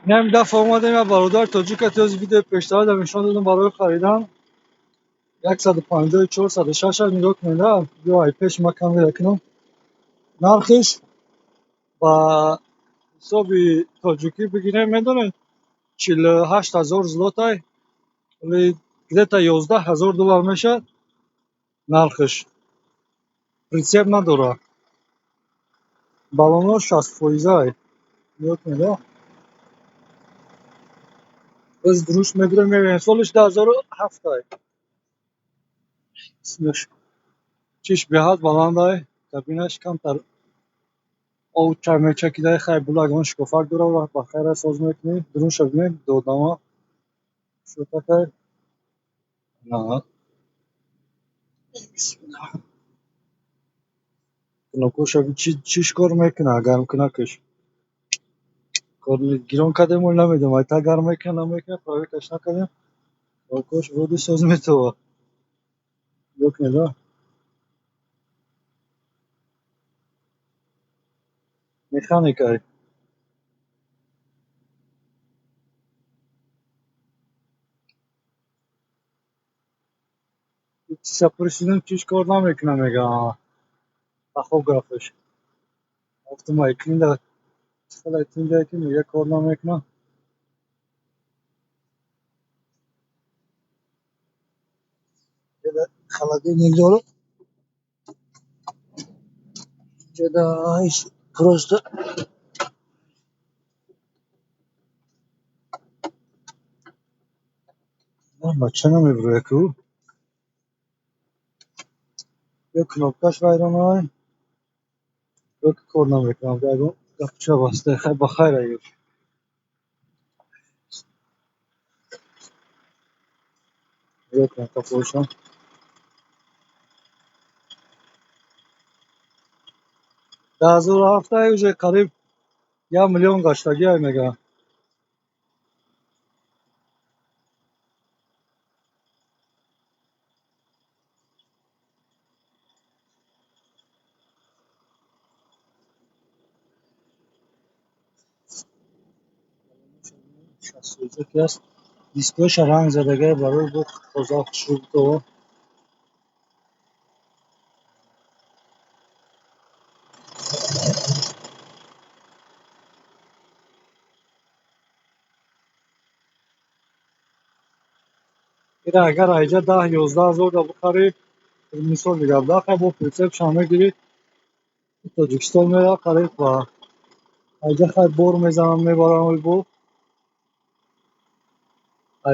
این دفعه اومدیم یا برادر تاجیک اتیاز ویدیو پیشتر نشان دادم برای خریدن 150 406 نگاه کنید یا ای پیش ما کم کنم نرخش با حسابی تاجیکی بگیریم میدونید 48,000 زلوتای ولی گده 11,000 دلار میشه نرخش پرینسیپ نداره بالونو 60% نگاه کنید از دروش میگیرم میبینیم سالش 2007 اسمش چیش بیاد بلندای کابینش کمتر او چرمه چکیده خیلی بلند شکوفر دوره و با خیره ساز میکنی درون شدیم دودنامه شو تکر نه بسم الله کنکوش اگه چیش کار میکنه گرم کنه کش کار گیرون کدیم اون نمیدیم ایتا گرم میکنه نمیکنه پرایوتش نکنیم کنکوش بودی ساز میتوه یک نیده میخانیکای سپرسیدم چیش کار نمیکنه میگه تخوگرافش گفتم ایکلین ده خیلی ایکلین ده که میگه کار نمیکنه خلاقی نگذاره جدا ایش پروسته بچه نمیبروه که یک knopkaش ویران های یک کار نمیکنم دیگه گفت واسطه خیلی بخیر ایوش یک نکته پوشم 2007 ایوش قریب 1,000,000 گشتگی های میگه شخصیتی که است دیسپوش رنگ زدگی برای بود خوزاق شروع تو ایره اگر ایجا 10-11 هزار دا بخری مثال میگم داخل با پرسپ شامه گیری تاجیکستان میره قریب با ایجا خیلی بور میزنم میبارم بو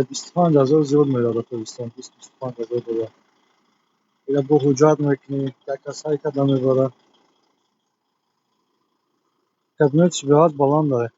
25,000 زیاد میره در تاجیکستان 25,000 دلار ایره با حجات میکنی یک کسایی که نمیباره کابینتش بیاد بلند داره